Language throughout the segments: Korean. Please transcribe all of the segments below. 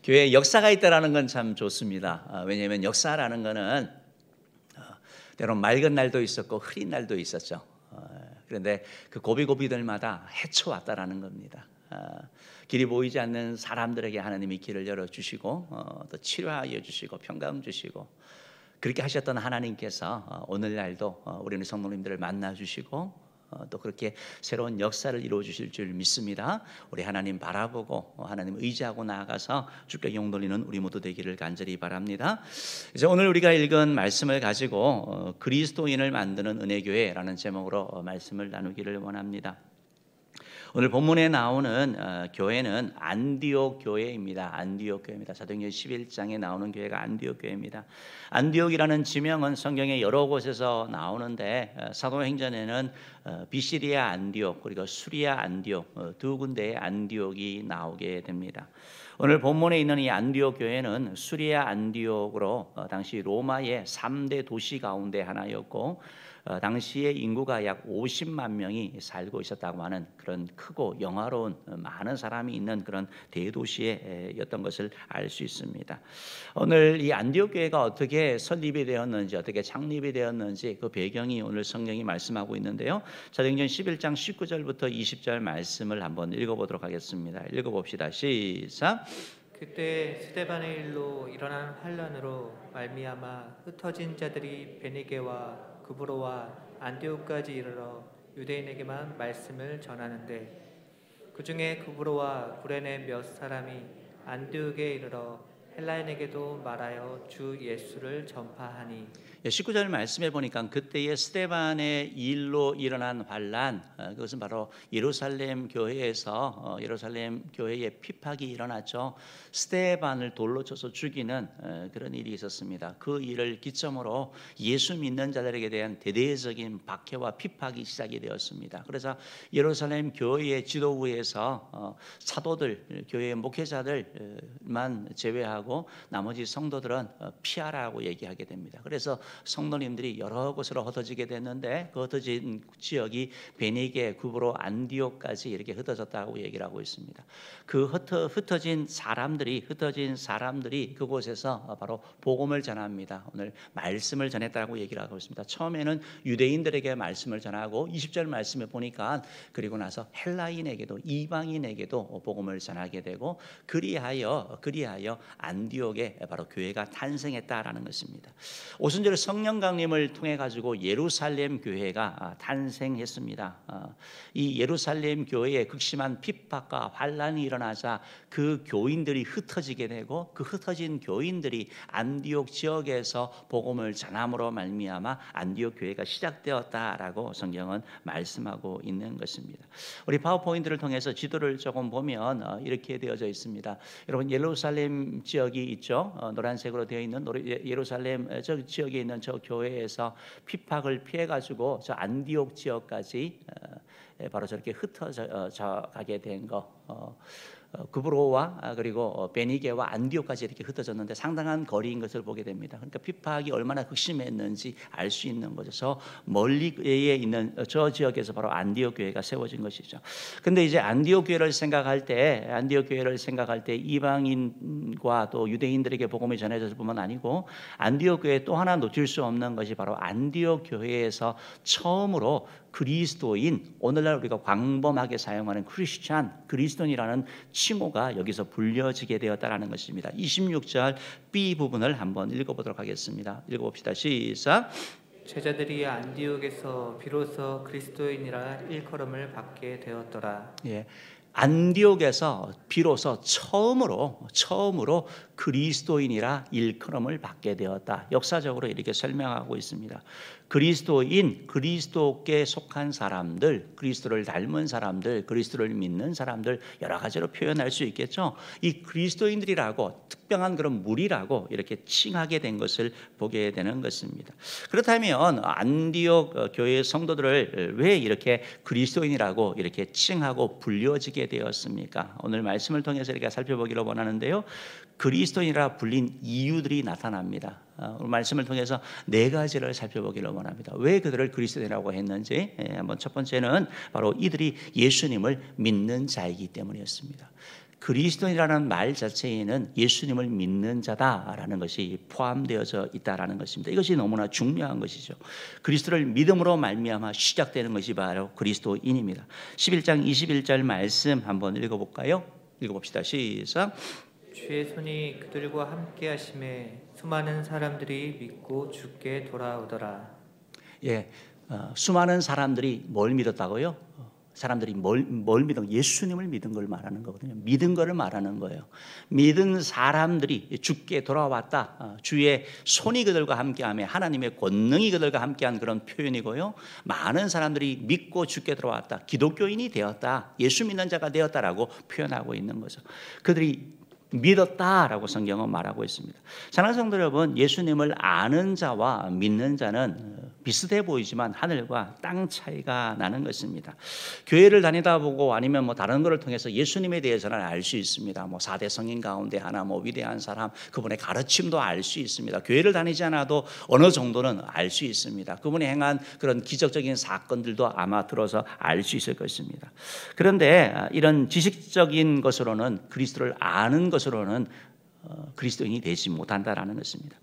교회에 역사가 있다라는 건 참 좋습니다. 왜냐하면 역사라는 거는 때론 맑은 날도 있었고 흐린 날도 있었죠. 그런데 그 고비고비들마다 헤쳐왔다라는 겁니다. 길이 보이지 않는 사람들에게 하나님이 길을 열어주시고 또 치료하여 주시고 평강 주시고 그렇게 하셨던 하나님께서 오늘날도 우리는 성도님들을 만나주시고 또 그렇게 새로운 역사를 이루어 주실 줄 믿습니다. 우리 하나님 바라보고 하나님 의지하고 나아가서 주께 영 돌리는 우리 모두 되기를 간절히 바랍니다. 이제 오늘 우리가 읽은 말씀을 가지고 그리스도인을 만드는 은혜교회라는 제목으로 말씀을 나누기를 원합니다. 오늘 본문에 나오는 교회는 안디옥 교회입니다. 안디옥 교회입니다. 사도행전 11장에 나오는 교회가 안디옥 교회입니다. 안디옥이라는 지명은 성경의 여러 곳에서 나오는데 사도행전에는 비시리아 안디옥 그리고 수리아 안디옥 두 군데의 안디옥이 나오게 됩니다. 오늘 본문에 있는 이 안디옥 교회는 수리아 안디옥으로 당시 로마의 3대 도시 가운데 하나였고 당시에 인구가 약 50만 명이 살고 있었다고 하는 그런 크고 영화로운 많은 사람이 있는 그런 대도시였던 것을 알 수 있습니다. 오늘 이 안디옥 교회가 어떻게 설립이 되었는지 어떻게 창립이 되었는지 그 배경이 오늘 성경이 말씀하고 있는데요. 사도행전 11장 19절부터 20절 말씀을 한번 읽어보도록 하겠습니다. 읽어봅시다. 시작. 그때 스데반의 일로 일어난 환란으로 말미암아 흩어진 자들이 베니게와 구브로와 안디옥까지 이르러 유대인에게만 말씀을 전하는데 그 중에 구브로와 구레네 몇 사람이 안디옥에 이르러 헬라인에게도 말하여 주 예수를 전파하니 19절 말씀해 보니까 그때의 스데반의 일로 일어난 환란 그것은 바로 예루살렘 교회에서 예루살렘 교회의 핍박이 일어났죠. 스데반을 돌로 쳐서 죽이는 그런 일이 있었습니다. 그 일을 기점으로 예수 믿는 자들에게 대한 대대적인 박해와 핍박이 시작이 되었습니다. 그래서 예루살렘 교회의 지도부에서 사도들, 교회의 목회자들만 제외하고 나머지 성도들은 피하라고 얘기하게 됩니다. 그래서 성도님들이 여러 곳으로 흩어지게 됐는데 그 흩어진 지역이 베니게, 구브로, 안디옥까지 이렇게 흩어졌다고 얘기를 하고 있습니다. 그 흩어진 사람들이 그곳에서 바로 복음을 전합니다. 오늘 말씀을 전했다고 얘기를 하고 있습니다. 처음에는 유대인들에게 말씀을 전하고 20절 말씀에 보니까 그리고 나서 헬라인에게도 이방인에게도 복음을 전하게 되고 그리하여 안디옥에 바로 교회가 탄생했다라는 것입니다. 오순절 성령 강림을 통해 가지고 예루살렘 교회가 탄생했습니다. 이 예루살렘 교회에 극심한 핍박과 환란이 일어나자 그 교인들이 흩어지게 되고 그 흩어진 교인들이 안디옥 지역에서 복음을 전함으로 말미암아 안디옥 교회가 시작되었다라고 성경은 말씀하고 있는 것입니다. 우리 파워포인트를 통해서 지도를 조금 보면 이렇게 되어져 있습니다. 여러분 예루살렘 지역이 있죠. 노란색으로 되어 있는 예루살렘 저 지역에 있는 저 교회에서 핍박을 피해 가지고 저 안디옥 지역까지 바로 저렇게 흩어져 가게 된 거. 구브로와 그리고 베니게와 안디옥까지 이렇게 흩어졌는데 상당한 거리인 것을 보게 됩니다. 그러니까 핍박이 얼마나 극심했는지 알 수 있는 거죠. 저 멀리에 있는 저 지역에서 바로 안디옥 교회가 세워진 것이죠. 근데 이제 안디옥 교회를 생각할 때 이방인과 또 유대인들에게 복음이 전해졌을 뿐만 아니고 안디옥 교회 또 하나 놓칠 수 없는 것이 바로 안디옥 교회에서 처음으로 그리스도인, 오늘날 우리가 광범하게 사용하는 그리스도인이라는 칭호가 여기서 불려지게 되었다라는 것입니다. 26절 B 부분을 한번 읽어보도록 하겠습니다. 읽어봅시다. 시작. 제자들이 안디옥에서 비로소 그리스도인이라 일컬음을 받게 되었더라. 예. 안디옥에서 비로소 처음으로 그리스도인이라 일컬음을 받게 되었다. 역사적으로 이렇게 설명하고 있습니다. 그리스도인, 그리스도께 속한 사람들, 그리스도를 닮은 사람들, 그리스도를 믿는 사람들 여러 가지로 표현할 수 있겠죠. 이 그리스도인들이라고 특별한 그런 무리라고 이렇게 칭하게 된 것을 보게 되는 것입니다. 그렇다면 안디옥 교회 성도들을 왜 이렇게 그리스도인이라고 이렇게 칭하고 불려지게 되었습니까? 오늘 말씀을 통해서 이렇게 살펴보기를 원하는데요. 그리스도인이라 불린 이유들이 나타납니다. 오늘 말씀을 통해서 네 가지를 살펴보기를 원합니다. 왜 그들을 그리스도인이라고 했는지 한번 첫 번째는 바로 이들이 예수님을 믿는 자이기 때문이었습니다. 그리스도인이라는 말 자체에는 예수님을 믿는 자다라는 것이 포함되어져 있다라는 것입니다. 이것이 너무나 중요한 것이죠. 그리스도를 믿음으로 말미암아 시작되는 것이 바로 그리스도인입니다. 11장 21절 말씀 한번 읽어볼까요? 읽어봅시다. 시작. 주의 손이 그들과 함께 하심에 수많은 사람들이 믿고 주께 돌아오더라. 예, 수많은 사람들이 뭘 믿었다고요? 사람들이 뭘 믿은, 예수님을 믿은 걸 말하는 거거든요. 믿은 것을 말하는 거예요. 믿은 사람들이 주께 돌아왔다. 주의 손이 그들과 함께하며 하나님의 권능이 그들과 함께한 그런 표현이고요. 많은 사람들이 믿고 주께 돌아왔다. 기독교인이 되었다. 예수 믿는 자가 되었다라고 표현하고 있는 거죠. 그들이 믿었다라고 성경은 말하고 있습니다. 사랑하는 성도 여러분, 예수님을 아는 자와 믿는 자는 비슷해 보이지만 하늘과 땅 차이가 나는 것입니다. 교회를 다니다 보고 아니면 다른 것을 통해서 예수님에 대해서는 알 수 있습니다. 4대 성인 가운데 하나, 위대한 사람, 그분의 가르침도 알 수 있습니다. 교회를 다니지 않아도 어느 정도는 알 수 있습니다. 그분이 행한 그런 기적적인 사건들도 아마 들어서 알 수 있을 것입니다. 그런데 이런 지식적인 것으로는 그리스도를 아는 것으로는 그리스도인이 되지 못한다라는 것입니다.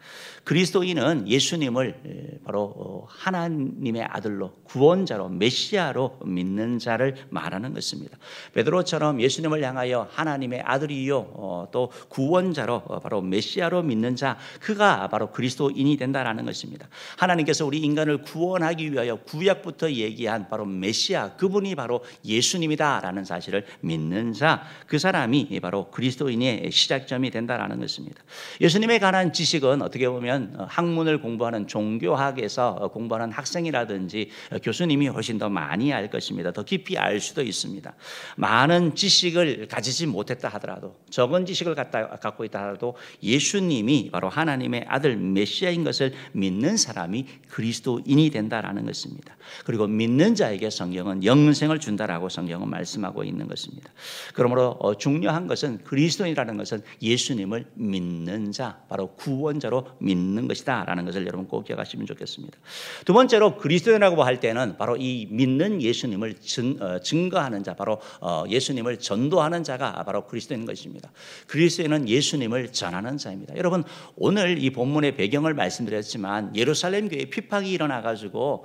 그리스도인은 예수님을 바로 하나님의 아들로 구원자로 메시아로 믿는 자를 말하는 것입니다. 베드로처럼 예수님을 향하여 하나님의 아들이요 또 구원자로 바로 메시아로 믿는 자, 그가 바로 그리스도인이 된다라는 것입니다. 하나님께서 우리 인간을 구원하기 위하여 구약부터 얘기한 바로 메시아, 그분이 바로 예수님이다라는 사실을 믿는 자, 그 사람이 바로 그리스도인의 시작점이 된다라는 것입니다. 예수님에 관한 지식은 어떻게 보면 학문을 공부하는 종교학에서 공부하는 학생이라든지 교수님이 훨씬 더 많이 알 것입니다. 더 깊이 알 수도 있습니다. 많은 지식을 가지지 못했다 하더라도, 적은 지식을 갖고 있다 하더라도 예수님이 바로 하나님의 아들 메시아인 것을 믿는 사람이 그리스도인이 된다라는 것입니다. 그리고 믿는 자에게 성경은 영생을 준다라고 성경은 말씀하고 있는 것입니다. 그러므로 중요한 것은 그리스도인이라는 것은 예수님을 믿는 자, 바로 구원자로 믿는 것이다 라는 것을 여러분 꼭 기억하시면 좋겠습니다. 두 번째로 그리스도인이라고 할 때는 바로 이 믿는 예수님을 증거하는 자, 바로 예수님을 전도하는 자가 바로 그리스도인 것입니다. 그리스도인은 예수님을 전하는 자입니다. 여러분, 오늘 이 본문의 배경을 말씀드렸지만 예루살렘 교회에 핍박이 일어나가지고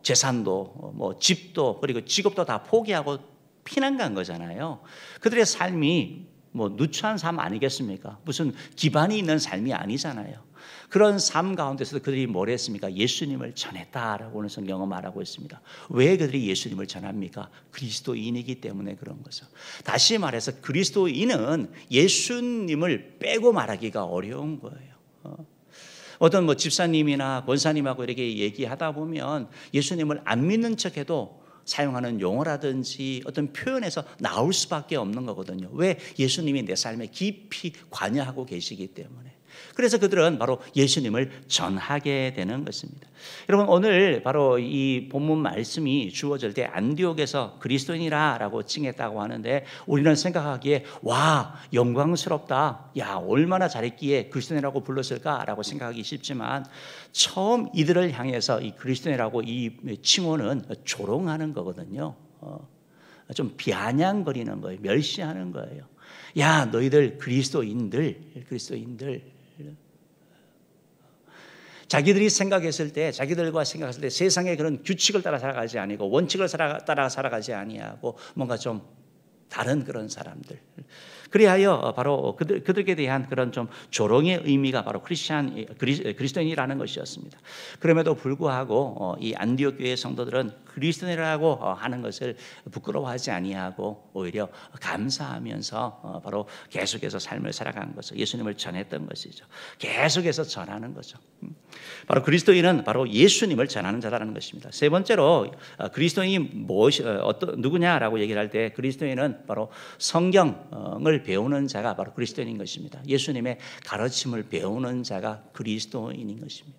재산도 집도 그리고 직업도 다 포기하고 피난 간 거잖아요. 그들의 삶이 누추한 삶 아니겠습니까? 무슨 기반이 있는 삶이 아니잖아요. 그런 삶 가운데서도 그들이 뭘 했습니까? 예수님을 전했다라고 오늘 성경은 말하고 있습니다. 왜 그들이 예수님을 전합니까? 그리스도인이기 때문에 그런 거죠. 다시 말해서 그리스도인은 예수님을 빼고 말하기가 어려운 거예요. 어떤 집사님이나 권사님하고 이렇게 얘기하다 보면 예수님을 안 믿는 척해도 사용하는 용어라든지 어떤 표현에서 나올 수밖에 없는 거거든요. 왜? 예수님이 내 삶에 깊이 관여하고 계시기 때문에. 그래서 그들은 바로 예수님을 전하게 되는 것입니다. 여러분, 오늘 바로 이 본문 말씀이 주어질 때 안디옥에서 그리스도인이라고 칭했다고 하는데, 우리는 생각하기에 와, 영광스럽다, 야, 얼마나 잘했기에 그리스도인이라고 불렀을까라고 생각하기 쉽지만, 처음 이들을 향해서 이 그리스도인이라고 이 칭호는 조롱하는 거거든요. 좀 비아냥거리는 거예요. 멸시하는 거예요. 야, 너희들 그리스도인들. 자기들이 생각했을 때, 자기들과 생각했을 때 세상의 그런 규칙을 따라 살아가지 아니고 원칙을 따라 살아가지 아니하고 뭔가 좀 다른 그런 사람들. 그리하여 바로 그들에 대한 그런 좀 조롱의 의미가 바로 그리스도인이라는 것이었습니다. 그럼에도 불구하고 이 안디옥 교회 성도들은 그리스도인이라고 하는 것을 부끄러워하지 아니하고 오히려 감사하면서 바로 계속해서 삶을 살아간 거죠. 예수님을 전했던 것이죠. 계속해서 전하는 거죠. 바로 그리스도인은 바로 예수님을 전하는 자라는 것입니다. 세 번째로 그리스도인이 누구냐라고 얘기를 할 때 그리스도인은 바로 성경을 배우는 자가 바로 그리스도인인 것입니다. 예수님의 가르침을 배우는 자가 그리스도인인 것입니다.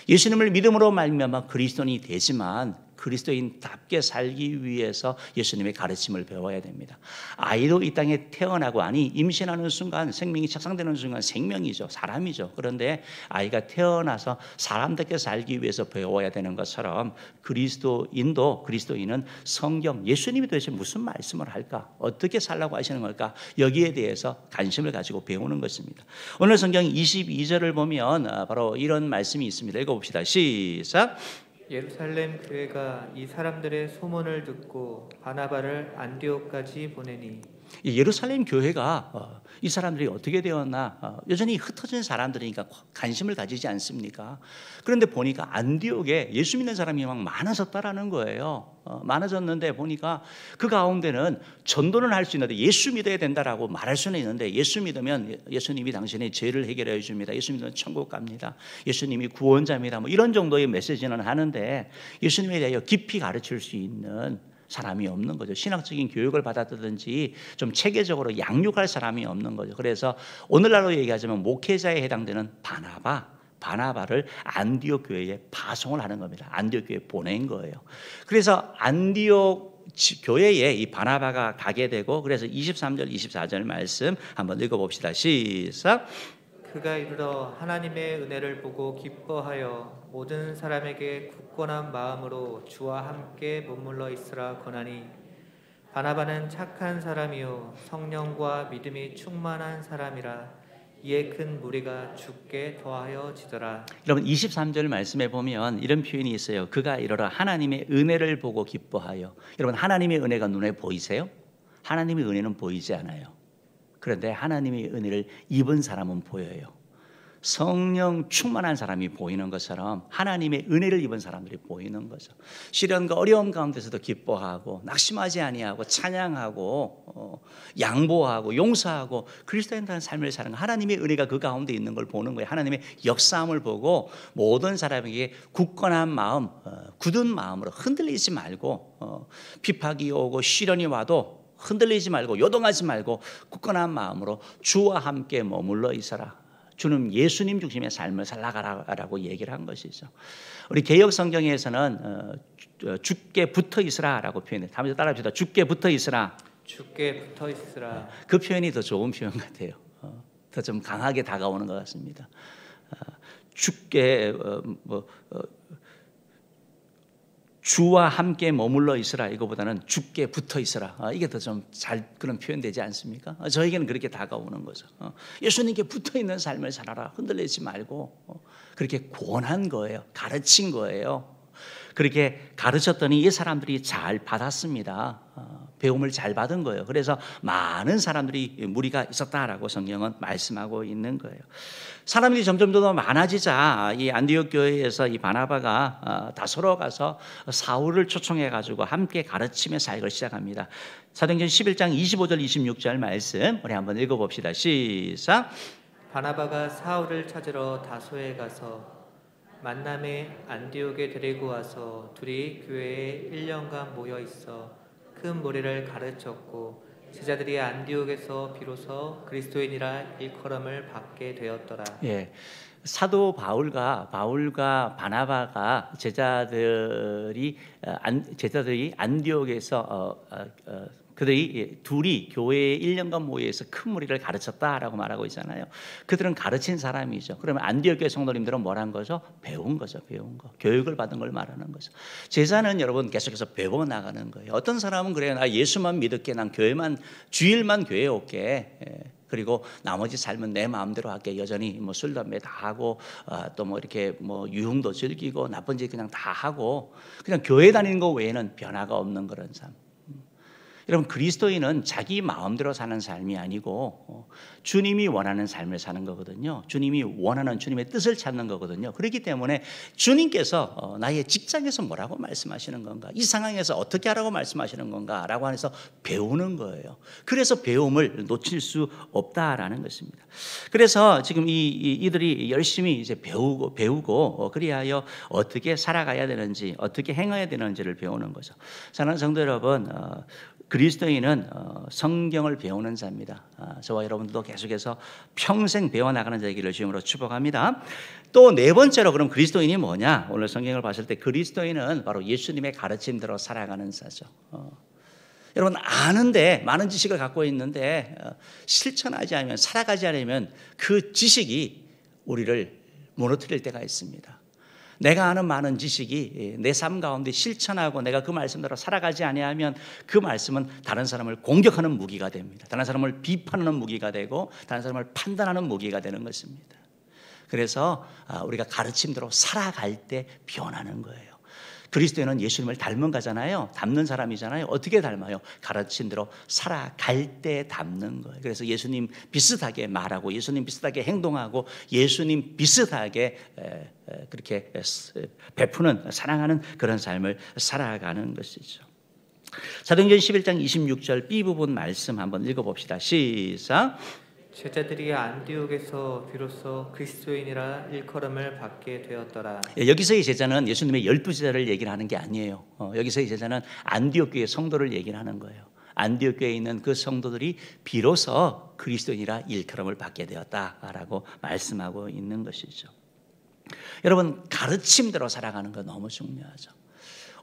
예수님을 믿음으로 말미암아 그리스도인이 되지만 그리스도인답게 살기 위해서 예수님의 가르침을 배워야 됩니다. 아이도 이 땅에 태어나고 임신하는 순간 생명이 착상되는 순간 생명이죠. 사람이죠. 그런데 아이가 태어나서 사람답게 살기 위해서 배워야 되는 것처럼 그리스도인은 성경, 예수님이 도대체 무슨 말씀을 할까? 어떻게 살라고 하시는 걸까? 여기에 대해서 관심을 가지고 배우는 것입니다. 오늘 성경 22절을 보면 바로 이런 말씀이 있습니다. 읽어봅시다. 시작. 예루살렘 교회가 이 사람들의 소문을 듣고 바나바를 안디옥까지 보내니. 예루살렘 교회가 이 사람들이 어떻게 되었나, 여전히 흩어진 사람들이니까 관심을 가지지 않습니까? 그런데 보니까 안디옥에 예수 믿는 사람이 막 많아졌다라는 거예요. 많아졌는데 보니까 그 가운데는 전도는 할 수 있는데 예수 믿어야 된다라고 말할 수는 있는데, 예수 믿으면 예수님이 당신의 죄를 해결해 줍니다. 예수 믿으면 천국 갑니다. 예수님이 구원자입니다. 뭐 이런 정도의 메시지는 하는데 예수님에 대하여 깊이 가르칠 수 있는 사람이 없는 거죠. 신학적인 교육을 받았다든지 좀 체계적으로 양육할 사람이 없는 거죠. 그래서 오늘날로 얘기하자면 목회자에 해당되는 바나바를 안디옥 교회에 파송을 하는 겁니다. 안디옥 교회에 보낸 거예요. 그래서 안디옥 교회에 이 바나바가 가게 되고, 그래서 23절 24절 말씀 한번 읽어봅시다. 시작. 그가 이르러 하나님의 은혜를 보고 기뻐하여 모든 사람에게 굳건한 마음으로 주와 함께 머물러 있으라 권하니, 바나바는 착한 사람이요 성령과 믿음이 충만한 사람이라 이에 큰 무리가 주께 더하여 지더라. 여러분 23절 말씀에 보면 이런 표현이 있어요. 그가 이르러 하나님의 은혜를 보고 기뻐하여. 여러분 하나님의 은혜가 눈에 보이세요? 하나님의 은혜는 보이지 않아요. 그런데 하나님의 은혜를 입은 사람은 보여요. 성령 충만한 사람이 보이는 것처럼 하나님의 은혜를 입은 사람들이 보이는 거죠. 시련과 어려움 가운데서도 기뻐하고 낙심하지 아니하고 찬양하고 양보하고 용서하고 그리스도인다는 삶을 사는 거, 하나님의 은혜가 그 가운데 있는 걸 보는 거예요. 하나님의 역사함을 보고 모든 사람에게 굳건한 마음, 굳은 마음으로 흔들리지 말고, 핍박이 오고 시련이 와도 흔들리지 말고 요동하지 말고 굳건한 마음으로 주와 함께 머물러 있어라. 주는 예수님 중심의 삶을 살아가라고 얘기를 한 것이죠. 우리 개역 성경에서는 주께 붙어 있으라라고 표현해요. 다음에 따라합시다. 주께 붙어 있으라. 주께 붙어 있으라. 그 표현이 더 좋은 표현 같아요. 더 좀 강하게 다가오는 것 같습니다. 주께 주와 함께 머물러 있으라, 이거보다는 주께 붙어 있으라, 이게 더 좀 잘 그런 표현되지 않습니까? 저에게는 그렇게 다가오는 거죠. 예수님께 붙어 있는 삶을 살아라. 흔들리지 말고. 그렇게 권한 거예요. 가르친 거예요. 그렇게 가르쳤더니 이 사람들이 잘 받았습니다. 배움을 잘 받은 거예요. 그래서 많은 사람들이 무리가 있었다라고 성경은 말씀하고 있는 거예요. 사람들이 점점 더 많아지자 이 안디옥 교회에서 이 바나바가 다소로 가서 사울을 초청해 가지고 함께 가르치며 사역을 시작합니다. 사도행전 11장 25절 26절 말씀 우리 한번 읽어봅시다. 시작. 바나바가 사울을 찾으러 다소에 가서 만남에 안디옥에 데리고 와서 둘이 교회에 1년간 모여 있어 큰 무리를 가르쳤고, 제자들이 안디옥에서 비로소 그리스도인이라 일컬음을 받게 되었더라. 예, 사도 바울과 바나바가 제자들이 안디옥에서 그들이 둘이 교회에 1년간 모여서 큰 무리를 가르쳤다라고 말하고 있잖아요. 그들은 가르친 사람이죠. 그러면 안디옥 교회 성도님들은 뭘 한 거죠? 배운 거죠. 배운 거. 교육을 받은 걸 말하는 거죠. 제자는 여러분 계속해서 배워 나가는 거예요. 어떤 사람은 그래요. 나 예수만 믿을게. 난 교회만, 주일만 교회에 올게. 그리고 나머지 삶은 내 마음대로 할게. 여전히 뭐 술 담배 다 하고 또 뭐 이렇게 뭐 유흥도 즐기고 나쁜 짓 그냥 다 하고 그냥 교회 다니는 거 외에는 변화가 없는 그런 삶. 여러분 그리스도인은 자기 마음대로 사는 삶이 아니고 주님이 원하는 삶을 사는 거거든요. 주님이 원하는 주님의 뜻을 찾는 거거든요. 그렇기 때문에 주님께서 나의 직장에서 뭐라고 말씀하시는 건가, 이 상황에서 어떻게 하라고 말씀하시는 건가 라고 해서 배우는 거예요. 그래서 배움을 놓칠 수 없다라는 것입니다. 그래서 지금 이들이 열심히 이제 배우고 그리하여 어떻게 살아가야 되는지, 어떻게 행해야 되는지를 배우는 거죠. 사랑하는 성도 여러분, 그리스도인은 성경을 배우는 자입니다. 저와 여러분들도 계속해서 평생 배워나가는 자이기를 주님으로 축복합니다. 또 네 번째로 그럼 그리스도인이 뭐냐? 오늘 성경을 봤을 때 그리스도인은 바로 예수님의 가르침대로 살아가는 자죠. 여러분 아는데 많은 지식을 갖고 있는데 실천하지 않으면 살아가지 않으면 그 지식이 우리를 무너뜨릴 때가 있습니다. 내가 아는 많은 지식이 내 삶 가운데 실천하고 내가 그 말씀대로 살아가지 아니하면 그 말씀은 다른 사람을 공격하는 무기가 됩니다. 다른 사람을 비판하는 무기가 되고 다른 사람을 판단하는 무기가 되는 것입니다. 그래서 우리가 가르침대로 살아갈 때 변하는 거예요. 그리스도인은 예수님을 닮은 거잖아요. 닮는 사람이잖아요. 어떻게 닮아요? 가르친 대로 살아갈 때 닮는 거예요. 그래서 예수님 비슷하게 말하고 예수님 비슷하게 행동하고 예수님 비슷하게 그렇게 베푸는 사랑하는 그런 삶을 살아가는 것이죠. 사도행전 11장 26절 B 부분 말씀 한번 읽어봅시다. 시작. 제자들이 안디옥에서 비로소 그리스도인이라 일컬음을 받게 되었더라. 여기서의 제자는 예수님의 12제자를 얘기를 하는 게 아니에요. 여기서의 제자는 안디옥 교회 성도를 얘기를 하는 거예요. 안디옥 교회에 있는 그 성도들이 비로소 그리스도인이라 일컬음을 받게 되었다라고 말씀하고 있는 것이죠. 여러분 가르침대로 살아가는 거 너무 중요하죠.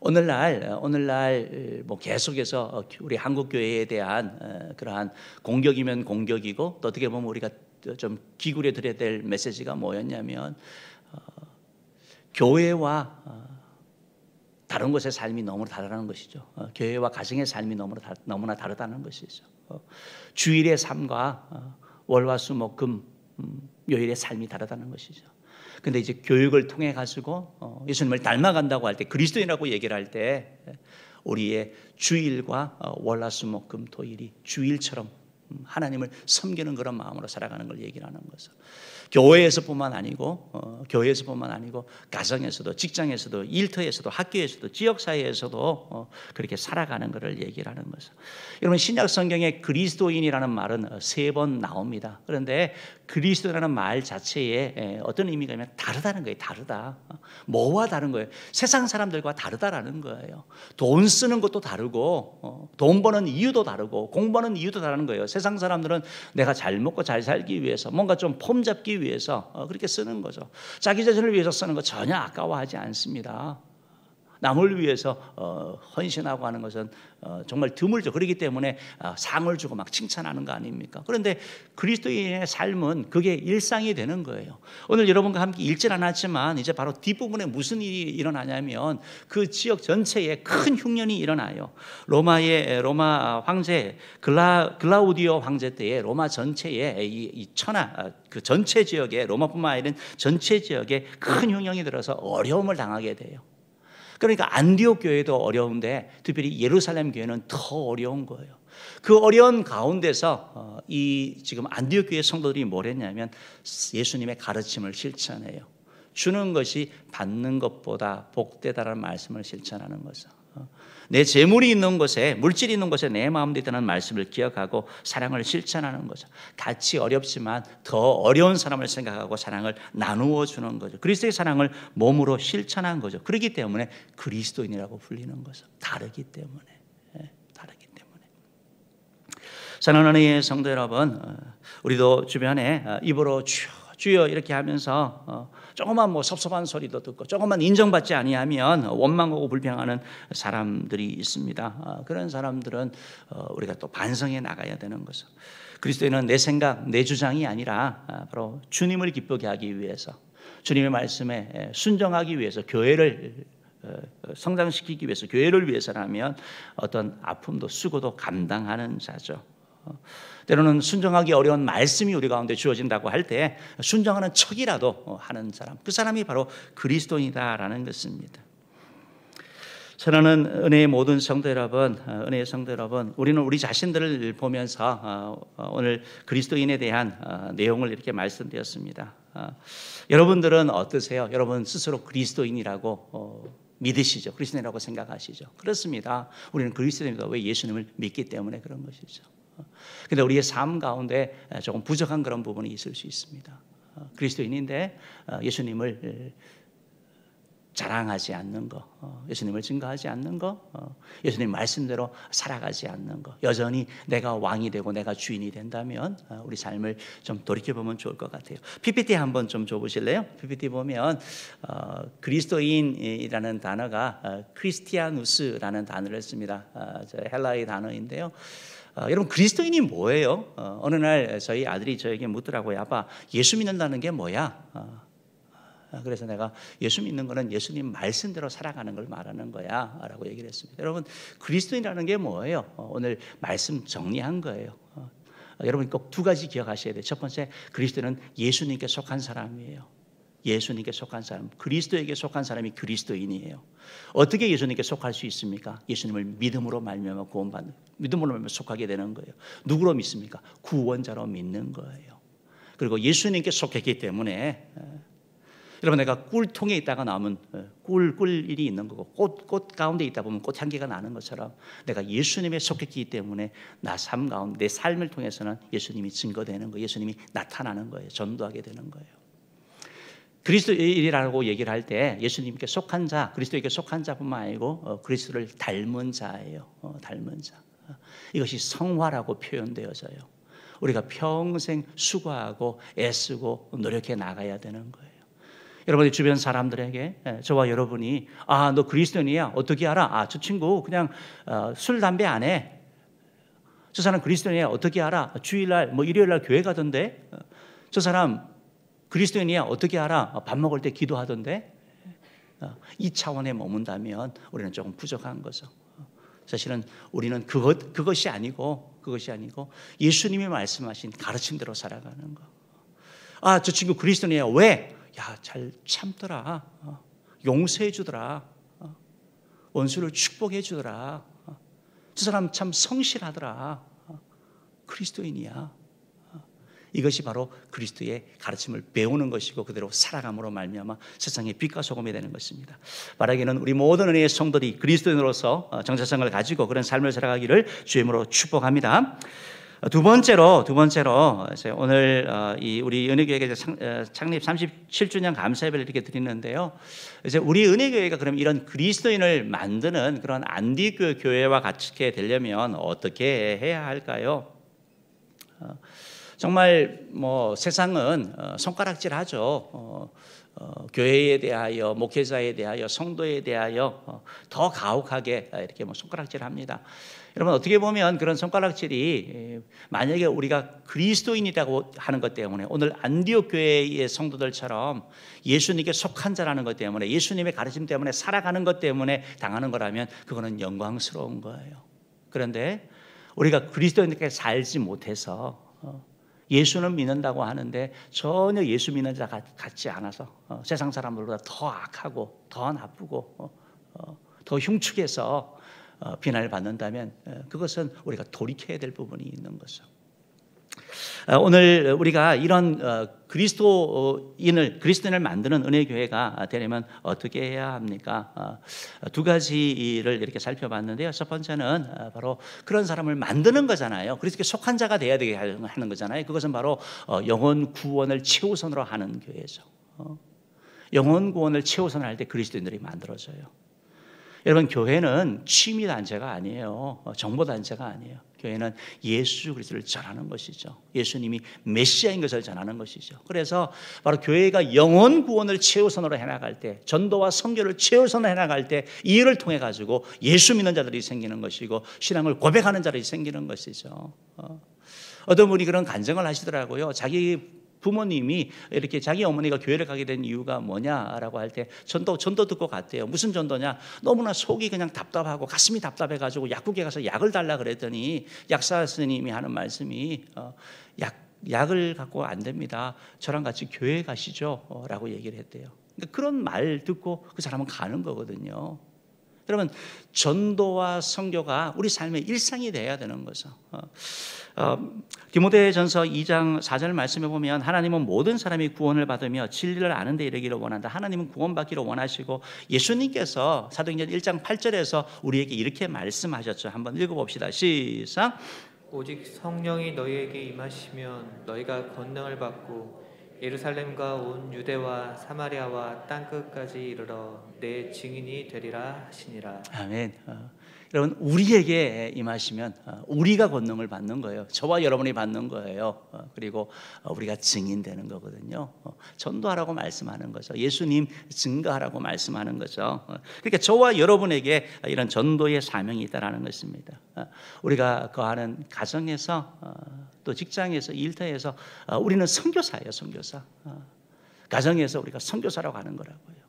오늘날 뭐 계속해서 우리 한국 교회에 대한 그러한 공격이면 공격이고 또 어떻게 보면 우리가 좀 기울여 드려야 될 메시지가 뭐였냐면 교회와 다른 곳의 삶이 너무 다르다는 것이죠. 교회와 가정의 삶이 너무나 다르다는 것이죠. 주일의 삶과 월화수목금 요일의 삶이 다르다는 것이죠. 근데 이제 교육을 통해 가지고 예수님을 닮아간다고 할 때 그리스도인이라고 얘기를 할 때 우리의 주일과 월화수목금 토일이 주일처럼 하나님을 섬기는 그런 마음으로 살아가는 걸 얘기를 하는 거죠. 교회에서뿐만 아니고 가정에서도 직장에서도 일터에서도 학교에서도 지역사회에서도 그렇게 살아가는 것을 얘기를 하는 거죠. 여러분 신약 성경에 그리스도인이라는 말은 3번 나옵니다. 그런데 그리스도라는 말 자체에 어떤 의미가 있냐면 다르다는 거예요. 다르다. 뭐와 다른 거예요? 세상 사람들과 다르다라는 거예요. 돈 쓰는 것도 다르고 돈 버는 이유도 다르고 공부하는 이유도 다른 거예요. 세상 사람들은 내가 잘 먹고 잘 살기 위해서 뭔가 좀 폼 잡기 위해서 그렇게 쓰는 거죠. 자기 자신을 위해서 쓰는 거 전혀 아까워하지 않습니다. 남을 위해서 헌신하고 하는 것은 정말 드물죠. 그렇기 때문에 상을 주고 막 칭찬하는 거 아닙니까? 그런데 그리스도인의 삶은 그게 일상이 되는 거예요. 오늘 여러분과 함께 읽질 않았지만 이제 바로 뒷부분에 무슨 일이 일어나냐면 그 지역 전체에 큰 흉년이 일어나요. 로마 황제 글라우디오 황제 때에 로마 전체에 이 천하 그 전체 지역에 로마뿐만 아니라 전체 지역에 큰 흉년이 들어서 어려움을 당하게 돼요. 그러니까 안디옥 교회도 어려운데 특별히 예루살렘 교회는 더 어려운 거예요. 그 어려운 가운데서 이 지금 안디옥 교회 성도들이 뭘 했냐면 예수님의 가르침을 실천해요. 주는 것이 받는 것보다 복되다라는 말씀을 실천하는 거죠. 내 재물이 있는 곳에 물질이 있는 곳에 내 마음도 있다는 말씀을 기억하고 사랑을 실천하는 거죠. 같이 어렵지만 더 어려운 사람을 생각하고 사랑을 나누어 주는 거죠. 그리스도의 사랑을 몸으로 실천한 거죠. 그렇기 때문에 그리스도인이라고 불리는 거죠. 다르기 때문에. 사랑하는 성도 여러분, 우리도 주변에 입으로 주여 이렇게 하면서 조금만 뭐 섭섭한 소리도 듣고 조금만 인정받지 아니하면 원망하고 불평하는 사람들이 있습니다. 그런 사람들은 우리가 또 반성해 나가야 되는 거죠. 그리스도인은 내 생각, 내 주장이 아니라 바로 주님을 기쁘게 하기 위해서 주님의 말씀에 순종하기 위해서 교회를 성장시키기 위해서 교회를 위해서라면 어떤 아픔도 수고도 감당하는 자죠. 때로는 순종하기 어려운 말씀이 우리 가운데 주어진다고 할 때 순종하는 척이라도 하는 사람, 그 사람이 바로 그리스도인이다라는 것입니다. 사랑하는 은혜의 모든 성도 여러분, 은혜의 성도 여러분, 우리는 우리 자신들을 보면서 오늘 그리스도인에 대한 내용을 이렇게 말씀드렸습니다. 여러분들은 어떠세요? 여러분 스스로 그리스도인이라고 믿으시죠? 그리스도인이라고 생각하시죠? 그렇습니다. 우리는 그리스도인입니다. 왜? 예수님을 믿기 때문에 그런 것이죠. 그런데 우리의 삶 가운데 조금 부족한 그런 부분이 있을 수 있습니다. 그리스도인인데 예수님을 자랑하지 않는 거, 예수님을 증거하지 않는 거, 예수님 말씀대로 살아가지 않는 거, 여전히 내가 왕이 되고 내가 주인이 된다면 우리 삶을 좀 돌이켜보면 좋을 것 같아요. PPT 한번 좀 줘보실래요? PPT 보면 그리스도인이라는 단어가 크리스티아누스라는 단어를 씁니다. 헬라의 단어인데요. 여러분 그리스도인이 뭐예요? 어느 날 저희 아들이 저에게 묻더라고요. 아빠, 예수 믿는다는 게 뭐야? 그래서 내가 예수 믿는 거는 예수님 말씀대로 살아가는 걸 말하는 거야 라고 얘기를 했습니다. 여러분 그리스도인이라는 게 뭐예요? 오늘 말씀 정리한 거예요. 여러분 꼭 두 가지 기억하셔야 돼요. 첫 번째, 그리스도는 예수님께 속한 사람이에요. 예수님께 속한 사람, 그리스도에게 속한 사람이 그리스도인이에요. 어떻게 예수님께 속할 수 있습니까? 예수님을 믿음으로 말미암아 구원받는, 믿음으로 말미암아 속하게 되는 거예요. 누구로 믿습니까? 구원자로 믿는 거예요. 그리고 예수님께 속했기 때문에 여러분 내가 꿀통에 있다가 나오면 꿀일이 있는 거고 꽃 가운데 있다 보면 꽃향기가 나는 것처럼 내가 예수님에 속했기 때문에 나 삶 가운데 내 삶을 통해서는 예수님이 증거되는 거예요. 예수님이 나타나는 거예요. 전도하게 되는 거예요. 그리스도인이라고 얘기를 할 때 예수님께 속한 자, 그리스도에게 속한 자뿐만 아니고 그리스도를 닮은 자예요. 닮은 자. 이것이 성화라고 표현되어져요. 우리가 평생 수고하고 애쓰고 노력해 나가야 되는 거예요. 여러분의 주변 사람들에게 저와 여러분이 너 그리스도인이야 어떻게 알아? 저 친구 그냥 술 담배 안 해. 저 사람 그리스도인이야 어떻게 알아? 주일날 일요일날 교회 가던데. 저 사람 그리스도인이야 어떻게 알아? 밥 먹을 때 기도하던데. 이 차원에 머문다면 우리는 조금 부족한 거죠. 사실은 우리는 그것이 아니고 예수님이 말씀하신 가르침대로 살아가는 거. 저 친구 그리스도인이야 왜? 잘 참더라. 용서해 주더라. 원수를 축복해 주더라. 저 사람 참 성실하더라. 그리스도인이야. 이것이 바로 그리스도의 가르침을 배우는 것이고 그대로 살아감으로 말미암아 세상의 빛과 소금이 되는 것입니다. 바라기는 우리 모든 은혜의 성도들이 그리스도인으로서 정체성을 가지고 그런 삶을 살아가기를 주의 이름으로 축복합니다. 두 번째로 오늘 우리 은혜교회가 창립 37주년 감사예배를 이렇게 드리는데요. 이제 우리 은혜교회가 그럼 이런 그리스도인을 만드는 그런 안디교 교회와 같이 되려면 어떻게 해야 할까요? 정말 세상은 손가락질하죠. 교회에 대하여, 목회자에 대하여, 성도에 대하여 더 가혹하게 이렇게 손가락질합니다. 여러분 어떻게 보면 그런 손가락질이 만약에 우리가 그리스도인이라고 하는 것 때문에 오늘 안디옥 교회의 성도들처럼 예수님께 속한 자라는 것 때문에 예수님의 가르침 때문에 살아가는 것 때문에 당하는 거라면 그거는 영광스러운 거예요. 그런데 우리가 그리스도인께 살지 못해서 예수는 믿는다고 하는데 전혀 예수 믿는 자 같지 않아서 세상 사람들보다 더 악하고 더 나쁘고 더 흉측해서 비난을 받는다면 그것은 우리가 돌이켜야 될 부분이 있는 거죠. 오늘 우리가 이런 그리스도인을 만드는 은혜교회가 되려면 어떻게 해야 합니까? 두 가지를 이렇게 살펴봤는데요. 첫 번째는 바로 그런 사람을 만드는 거잖아요. 그리스도께 속한 자가 돼야 되게 하는 거잖아요. 그것은 바로 영혼 구원을 최우선으로 하는 교회죠. 영혼 구원을 최우선으로 할 때 그리스도인들이 만들어져요. 여러분 교회는 취미 단체가 아니에요. 정보 단체가 아니에요. 교회는 예수 그리스도를 전하는 것이죠. 예수님이 메시아인 것을 전하는 것이죠. 그래서 바로 교회가 영혼 구원을 최우선으로 해나갈 때, 전도와 선교를 최우선으로 해나갈 때 이 일을 통해 가지고 예수 믿는 자들이 생기는 것이고 신앙을 고백하는 자들이 생기는 것이죠. 어떤 분이 그런 간증을 하시더라고요. 자기 부모님이 이렇게 자기 어머니가 교회를 가게 된 이유가 뭐냐라고 할 때 전도 듣고 갔대요. 무슨 전도냐? 너무나 속이 그냥 답답하고 가슴이 답답해가지고 약국에 가서 약을 달라 그랬더니 약사 스님이 하는 말씀이 약을 갖고 안 됩니다. 저랑 같이 교회 가시죠 라고 얘기를 했대요. 그런 말 듣고 그 사람은 가는 거거든요. 여러분 전도와 선교가 우리 삶의 일상이 돼야 되는 거죠. 디모데전서 2장 4절 말씀에 보면 하나님은 모든 사람이 구원을 받으며 진리를 아는 데 이르기를 원한다. 하나님은 구원받기를 원하시고 예수님께서 사도행전 1장 8절에서 우리에게 이렇게 말씀하셨죠. 한번 읽어봅시다. 시작. 오직 성령이 너희에게 임하시면 너희가 권능을 받고 예루살렘과 온 유대와 사마리아와 땅끝까지 이르러 내 증인이 되리라 하시니라. 아멘. 여러분 우리에게 임하시면 우리가 권능을 받는 거예요. 저와 여러분이 받는 거예요. 그리고 우리가 증인되는 거거든요. 전도하라고 말씀하는 거죠. 예수님 증거하라고 말씀하는 거죠. 그러니까 저와 여러분에게 이런 전도의 사명이 있다라는 것입니다. 우리가 거하는 가정에서 또 직장에서 일터에서 우리는 선교사예요. 선교사. 가정에서 우리가 선교사라고 하는 거라고요.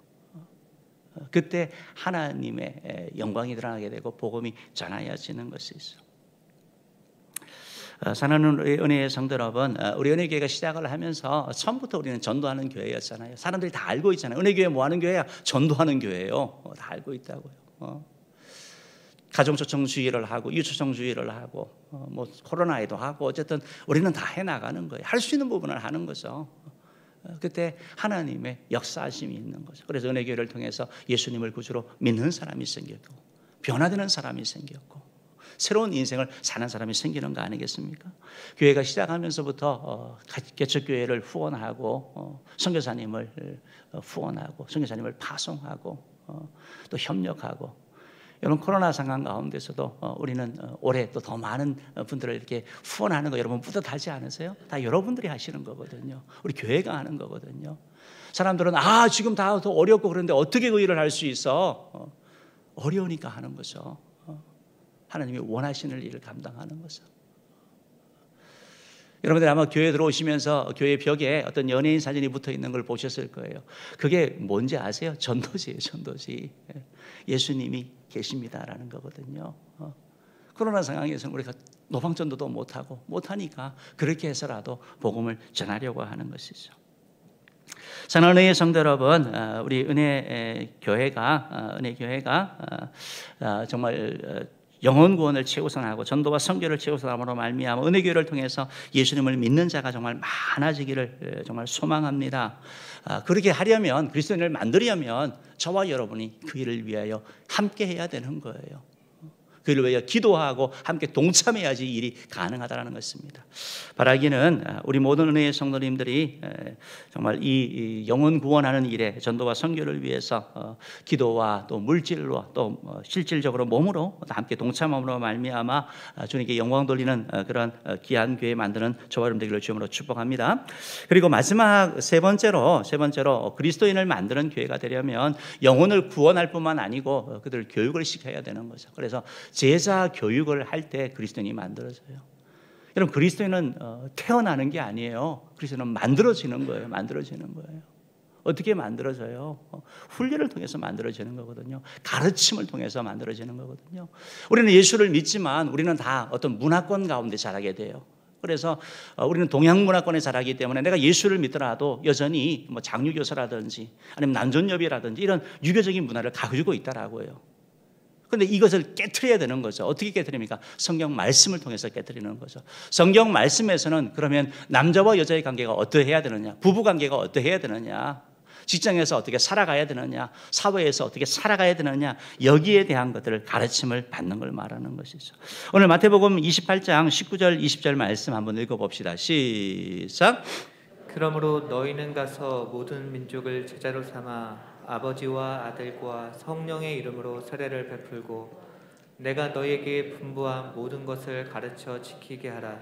그때 하나님의 영광이 드러나게 되고 복음이 전하여지는 것이 있어. 사랑하는 은혜의 성도 여러분, 우리 은혜교회가 시작을 하면서 처음부터 우리는 전도하는 교회였잖아요. 사람들이 다 알고 있잖아요. 은혜교회 뭐 하는 교회야? 전도하는 교회예요. 다 알고 있다고요. 가정초청주의를 하고 유초청주의를 하고 뭐 코로나에도 하고 어쨌든 우리는 다 해나가는 거예요. 할 수 있는 부분을 하는 거죠. 그때 하나님의 역사하심이 있는 거죠. 그래서 은혜교회를 통해서 예수님을 구주로 믿는 사람이 생겼고 변화되는 사람이 생겼고 새로운 인생을 사는 사람이 생기는 거 아니겠습니까? 교회가 시작하면서부터 개척교회를 후원하고 선교사님을 후원하고 선교사님을 파송하고 또 협력하고 여러분 코로나 상황 가운데서도 우리는 올해 또 더 많은 분들을 이렇게 후원하는 거 여러분 뿌듯하지 않으세요? 다 여러분들이 하시는 거거든요. 우리 교회가 하는 거거든요. 사람들은 지금 다 더 어렵고 그런데 어떻게 그 일을 할 수 있어? 어려우니까 하는 거죠. 하나님이 원하시는 일을 감당하는 거죠. 여러분들 아마 교회 들어오시면서 교회 벽에 어떤 연예인 사진이 붙어 있는 걸 보셨을 거예요. 그게 뭔지 아세요? 전도지예요. 전도지. 예수님이 계십니다라는 거거든요. 코로나 상황에서는 우리가 노방전도도 못하니까 그렇게 해서라도 복음을 전하려고 하는 것이죠. 사랑하는 은혜의 성도 여러분, 우리 은혜교회가 정말 영혼 구원을 최우선하고 전도와 선교를 최우선함으로 말미암아 은혜교회를 통해서 예수님을 믿는 자가 정말 많아지기를 정말 소망합니다. 그렇게 하려면 그리스도인을 만들려면 저와 여러분이 그 일을 위하여 함께 해야 되는 거예요. 그 일을 위하여 기도하고 함께 동참해야지 일이 가능하다는 것입니다. 바라기는 우리 모든 은혜의 성도님들이 정말 이 영혼 구원하는 일에 전도와 선교를 위해서 기도와 또 물질로 또 실질적으로 몸으로 함께 동참함으로 말미암아 주님께 영광 돌리는 그런 귀한 교회 만드는 저와 여러분들을 주님으로 축복합니다. 그리고 마지막 세 번째로 그리스도인을 만드는 교회가 되려면 영혼을 구원할 뿐만 아니고 그들을 교육을 시켜야 되는 거죠. 그래서 제자 교육을 할 때 그리스도인이 만들어져요. 여러분 그리스도인은 태어나는 게 아니에요. 그리스도인은 만들어지는 거예요. 어떻게 만들어져요? 훈련을 통해서 만들어지는 거거든요. 가르침을 통해서 만들어지는 거거든요. 우리는 예수를 믿지만 우리는 다 어떤 문화권 가운데 자라게 돼요. 그래서 우리는 동양 문화권에 자라기 때문에 내가 예수를 믿더라도 여전히 뭐 장유교사라든지 아니면 난존여비라든지 이런 유교적인 문화를 가지고 있다라고요. 그런데 이것을 깨트려야 되는 거죠. 어떻게 깨트립니까? 성경 말씀을 통해서 깨트리는 거죠. 성경 말씀에서는 그러면 남자와 여자의 관계가 어떠해야 되느냐, 부부 관계가 어떠해야 되느냐, 직장에서 어떻게 살아가야 되느냐, 사회에서 어떻게 살아가야 되느냐, 여기에 대한 것들을 가르침을 받는 걸 말하는 것이죠. 오늘 마태복음 28장 19절 20절 말씀 한번 읽어봅시다. 시작. 그러므로 너희는 가서 모든 민족을 제자로 삼아 아버지와 아들과 성령의 이름으로 세례를 베풀고 내가 너희에게 분부한 모든 것을 가르쳐 지키게 하라.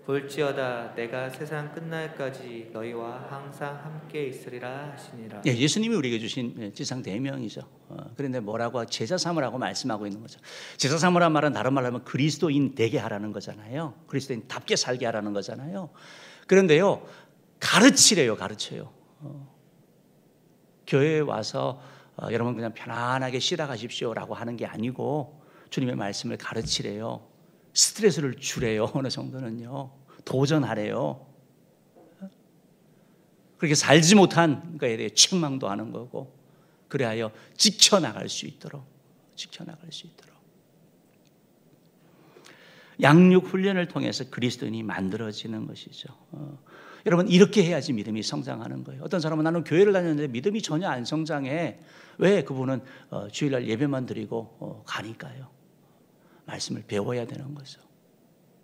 볼지어다 내가 세상 끝날까지 너희와 항상 함께 있으리라 하시니라. 예수님이 우리에게 주신 지상 대명이죠. 그런데 뭐라고 제자 삼으라고 말씀하고 있는 거죠. 제자 삼으란 말은 다른 말로 하면 그리스도인 되게 하라는 거잖아요. 그리스도인답게 살게 하라는 거잖아요. 그런데요 가르치래요. 교회에 와서 여러분 그냥 편안하게 쉬다 가십시오라고 하는 게 아니고 주님의 말씀을 가르치래요. 스트레스를 주래요. 어느 정도는요. 도전하래요. 그렇게 살지 못한 거에 대해 책망도 하는 거고 그래야 지켜나갈 수 있도록 양육 훈련을 통해서 그리스도인이 만들어지는 것이죠. 여러분 이렇게 해야지 믿음이 성장하는 거예요. 어떤 사람은 나는 교회를 다녔는데 믿음이 전혀 안 성장해. 왜? 그분은 주일날 예배만 드리고 가니까요. 말씀을 배워야 되는 거죠.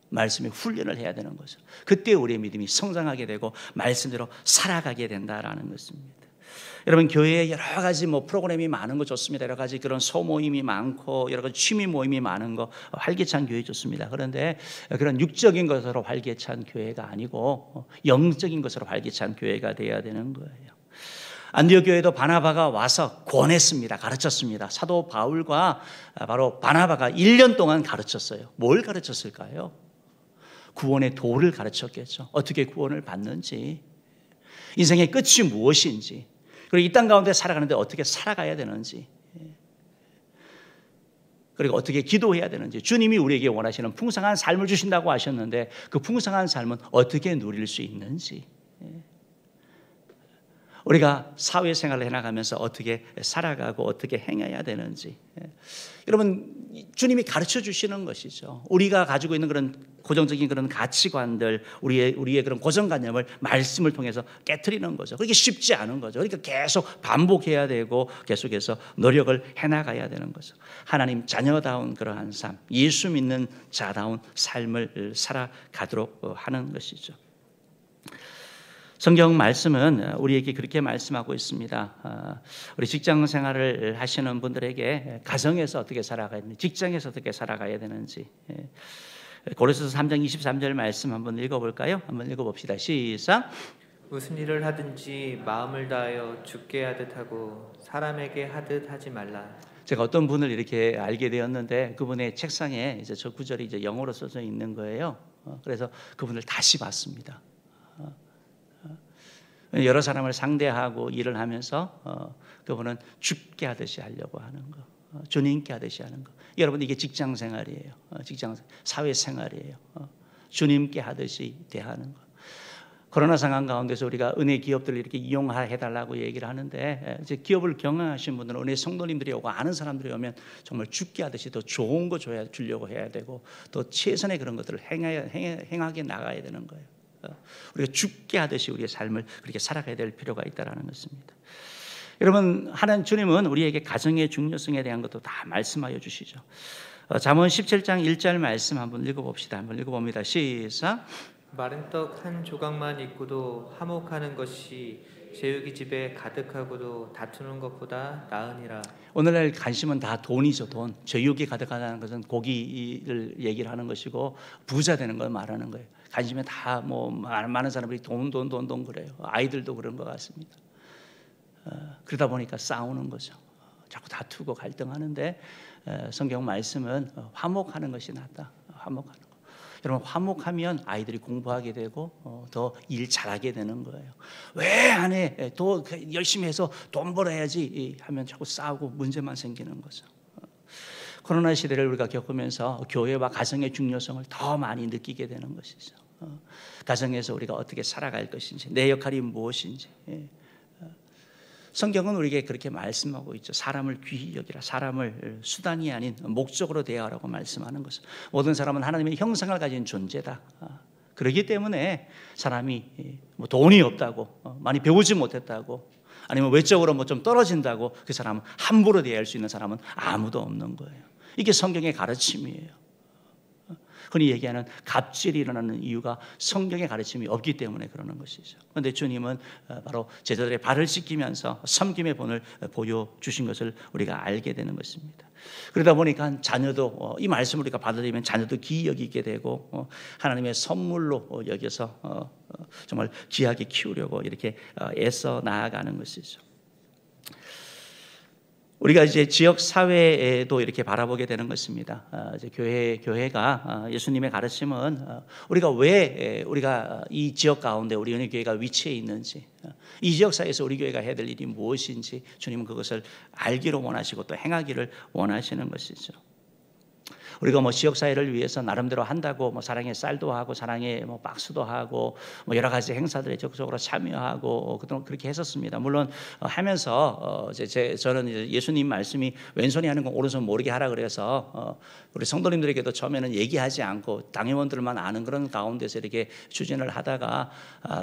말씀의 훈련을 해야 되는 거죠. 그때 우리의 믿음이 성장하게 되고 말씀대로 살아가게 된다라는 것입니다. 여러분, 교회에 여러 가지 프로그램이 많은 거 좋습니다. 여러 가지 그런 소모임이 많고 여러 가지 취미 모임이 많은 거 활기찬 교회 좋습니다. 그런데 그런 육적인 것으로 활기찬 교회가 아니고 영적인 것으로 활기찬 교회가 되어야 되는 거예요. 안디옥 교회도 바나바가 와서 권했습니다. 가르쳤습니다. 사도 바울과 바로 바나바가 1년 동안 가르쳤어요. 뭘 가르쳤을까요? 구원의 도를 가르쳤겠죠. 어떻게 구원을 받는지, 인생의 끝이 무엇인지, 그리고 이 땅 가운데 살아가는데 어떻게 살아가야 되는지, 그리고 어떻게 기도해야 되는지, 주님이 우리에게 원하시는 풍성한 삶을 주신다고 하셨는데 그 풍성한 삶은 어떻게 누릴 수 있는지, 우리가 사회생활을 해나가면서 어떻게 살아가고 어떻게 행해야 되는지, 여러분, 주님이 가르쳐 주시는 것이죠. 우리가 가지고 있는 그런 고정적인 그런 가치관들, 우리의 그런 고정관념을 말씀을 통해서 깨트리는 거죠. 그게 쉽지 않은 거죠. 그러니까 계속 반복해야 되고 계속해서 노력을 해나가야 되는 거죠. 하나님 자녀다운 그러한 삶, 예수 믿는 자다운 삶을 살아가도록 하는 것이죠. 성경 말씀은 우리에게 그렇게 말씀하고 있습니다. 우리 직장 생활을 하시는 분들에게 가정에서 어떻게 살아가야 되는지, 직장에서 어떻게 살아가야 되는지, 고린도서 3장 23절 말씀 한번 읽어볼까요? 한번 읽어봅시다. 시작. 무슨 일을 하든지 마음을 다하여 주께 하듯 하고 사람에게 하듯 하지 말라. 제가 어떤 분을 이렇게 알게 되었는데 그분의 책상에 이제 저 구절이 이제 영어로 써져 있는 거예요. 그래서 그분을 다시 봤습니다. 여러 사람을 상대하고 일을 하면서 그분은 죽게 하듯이 하려고 하는 거, 주님께 하듯이 하는 거. 여러분, 이게 직장 생활이에요. 직장 사회 생활이에요. 주님께 하듯이 대하는 거. 코로나 상황 가운데서 우리가 은혜 기업들을 이렇게 이용해달라고 얘기를 하는데, 이제 기업을 경영하신 분들은 은혜 성도님들이 오고 아는 사람들이 오면 정말 죽게 하듯이 더 좋은 거 주려고 해야 되고 더 최선의 그런 것들을 행하게 나가야 되는 거예요. 우리가 죽게 하듯이 우리의 삶을 그렇게 살아가야 될 필요가 있다는 것입니다. 여러분, 하나님 주님은 우리에게 가정의 중요성에 대한 것도 다 말씀하여 주시죠. 잠언 17장 1절 말씀 한번 읽어봅시다. 한번 읽어봅니다. 시작. 마른 떡 한 조각만 있고도 화목하는 것이 제육이 집에 가득하고도 다투는 것보다 나으니라. 오늘날 관심은 다 돈이죠. 돈. 제육이 가득하다는 것은 고기를 얘기를 하는 것이고 부자 되는 걸 말하는 거예요. 관심에 다 많은 사람들이 돈 그래요. 아이들도 그런 것 같습니다. 그러다 보니까 싸우는 거죠. 자꾸 다투고 갈등하는데 성경 말씀은 화목하는 것이 낫다. 화목하는 거. 여러분, 화목하면 아이들이 공부하게 되고 더 일 잘하게 되는 거예요. 왜 안 해? 더 열심히 해서 돈 벌어야지 하면 자꾸 싸우고 문제만 생기는 거죠. 코로나 시대를 우리가 겪으면서 교회와 가정의 중요성을 더 많이 느끼게 되는 것이죠. 가정에서 우리가 어떻게 살아갈 것인지, 내 역할이 무엇인지. 성경은 우리에게 그렇게 말씀하고 있죠. 사람을 귀히 여기라. 사람을 수단이 아닌 목적으로 대하라고 말씀하는 것은, 모든 사람은 하나님의 형상을 가진 존재다. 그렇기 때문에 사람이 돈이 없다고, 많이 배우지 못했다고, 아니면 외적으로 좀 떨어진다고 그 사람은 함부로 대할 수 있는 사람은 아무도 없는 거예요. 이게 성경의 가르침이에요. 흔히 얘기하는 갑질이 일어나는 이유가 성경의 가르침이 없기 때문에 그러는 것이죠. 그런데 주님은 바로 제자들의 발을 씻기면서 섬김의 본을 보여주신 것을 우리가 알게 되는 것입니다. 그러다 보니까 자녀도 이 말씀을 우리가 받아들이면 자녀도 귀히 여기게 되고 하나님의 선물로 여겨서 정말 귀하게 키우려고 이렇게 애써 나아가는 것이죠. 우리가 이제 지역 사회에도 이렇게 바라보게 되는 것입니다. 이제 교회가 예수님의 가르침은 우리가 왜 우리가 이 지역 가운데 우리 은혜교회가 위치해 있는지, 이 지역 사회에서 우리 교회가 해야 될 일이 무엇인지 주님은 그것을 알기를 원하시고 또 행하기를 원하시는 것이죠. 우리가 지역 사회를 위해서 나름대로 한다고 사랑의 쌀도 하고 사랑의 박수도 하고 여러 가지 행사들에 적극적으로 참여하고 그동안 그렇게 했었습니다. 물론 하면서 저는 이제 예수님 말씀이 왼손이 하는 건 오른손 모르게 하라 그래서 우리 성도님들에게도 처음에는 얘기하지 않고 당회원들만 아는 그런 가운데서 이렇게 추진을 하다가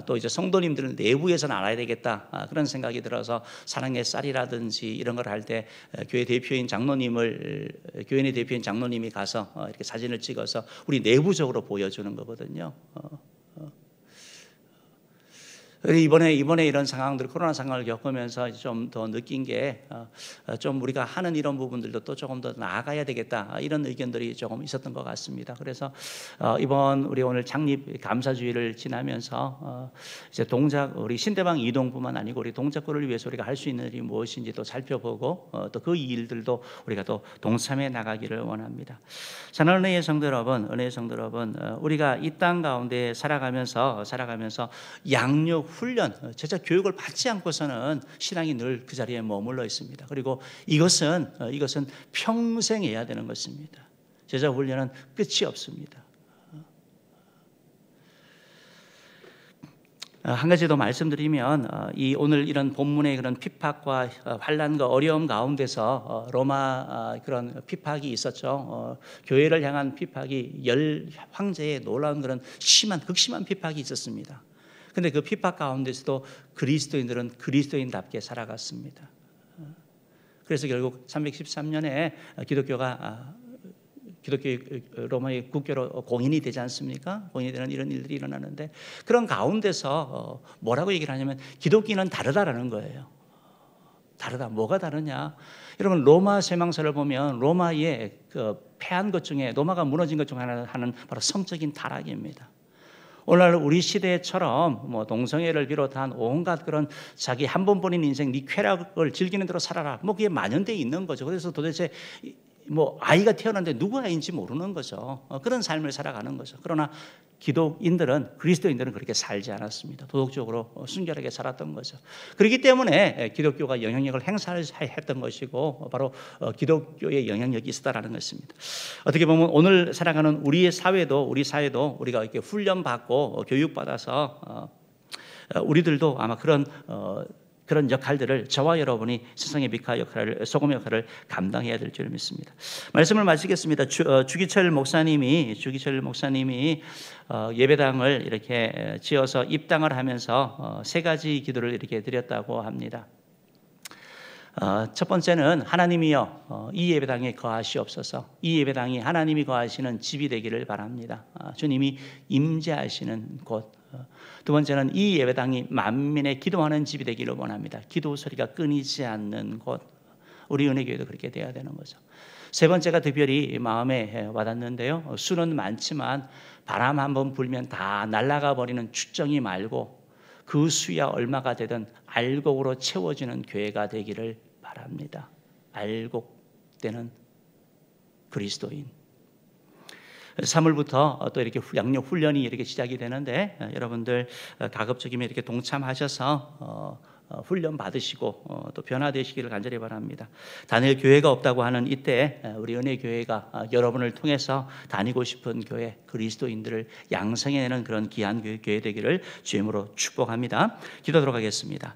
또 이제 성도님들은 내부에서는 알아야 되겠다 그런 생각이 들어서 사랑의 쌀이라든지 이런 걸 할 때 교회 대표인 장로님을 교인의 대표인 장로님이 가서 와서 이렇게 사진을 찍어서 우리 내부적으로 보여주는 거거든요. 이번에 이런 상황들, 코로나 상황을 겪으면서 좀 더 느낀 게 좀 우리가 하는 이런 부분들도 또 조금 더 나아가야 되겠다, 이런 의견들이 조금 있었던 것 같습니다. 그래서 이번 우리 오늘 창립 감사주의를 지나면서 이제 우리 신대방 이동뿐만 아니고 우리 동작구를 위해서 우리가 할 수 있는 일이 무엇인지 또 살펴보고 또 그 일들도 우리가 또 동참해 나가기를 원합니다. 사랑하는 은혜의 성도 여러분, 우리가 이 땅 가운데 살아가면서 양육 훈련, 제자 교육을 받지 않고서는 신앙이 늘 그 자리에 머물러 있습니다. 그리고 이것은 평생 해야 되는 것입니다. 제자 훈련은 끝이 없습니다. 한 가지 더 말씀드리면, 오늘 이런 본문의 그런 픽박과 환난과 어려움 가운데서 로마 그런 픽박이 있었죠. 교회를 향한 픽박이 열 황제의 놀라운 그런 극심한 픽박이 있었습니다. 근데 그 핍박 가운데서도 그리스도인들은 그리스도인답게 살아갔습니다. 그래서 결국 313년에 기독교가 로마의 국교로 공인이 되지 않습니까? 공인이 되는 이런 일들이 일어나는데, 그런 가운데서 뭐라고 얘기를 하냐면 기독교는 다르다라는 거예요. 다르다. 뭐가 다르냐? 여러분, 로마 쇠망사를 보면 로마의 패한 것 중에, 로마가 무너진 것 중 하나는 바로 성적인 타락입니다. 오늘날 우리 시대처럼 동성애를 비롯한 온갖 그런 자기 한 번뿐인 인생, 네 쾌락을 즐기는 대로 살아라, 그게 만연되어 있는 거죠. 그래서 도대체 아이가 태어났는데 누구 아이인지 모르는 거죠. 그런 삶을 살아가는 거죠. 그러나 그리스도인들은 그렇게 살지 않았습니다. 도덕적으로 순결하게 살았던 거죠. 그렇기 때문에 기독교가 영향력을 행사했던 것이고, 바로 기독교의 영향력이 있었다라는 것입니다. 어떻게 보면 오늘 살아가는 우리 사회도 우리가 이렇게 훈련받고 교육받아서 우리들도 아마 그런 역할들을, 저와 여러분이 세상의 빛과 역할을, 소금 역할을 감당해야 될 줄 믿습니다. 말씀을 마치겠습니다. 주기철 목사님이 예배당을 이렇게 지어서 입당을 하면서 세 가지 기도를 이렇게 드렸다고 합니다. 첫 번째는, 하나님이여 이 예배당에 거하시옵소서. 이 예배당이 하나님이 거하시는 집이 되기를 바랍니다. 주님이 임재하시는 곳. 두 번째는, 이 예배당이 만민의 기도하는 집이 되기를 원합니다. 기도 소리가 끊이지 않는 곳. 우리 은혜교회도 그렇게 돼야 되는 거죠. 세 번째가 특별히 마음에 와닿는데요, 수는 많지만 바람 한번 불면 다 날아가 버리는 축정이 말고 그 수야 얼마가 되든 알곡으로 채워지는 교회가 되기를 바랍니다. 알곡되는 그리스도인. 3월부터 또 이렇게 양육 훈련이 이렇게 시작이 되는데, 여러분들 가급적이면 이렇게 동참하셔서 훈련 받으시고 또 변화되시기를 간절히 바랍니다. 다닐 교회가 없다고 하는 이때 우리 은혜교회가 여러분을 통해서 다니고 싶은 교회, 그리스도인들을 양성해내는 그런 귀한 교회 되기를 주님으로 축복합니다. 기도하도록 하겠습니다.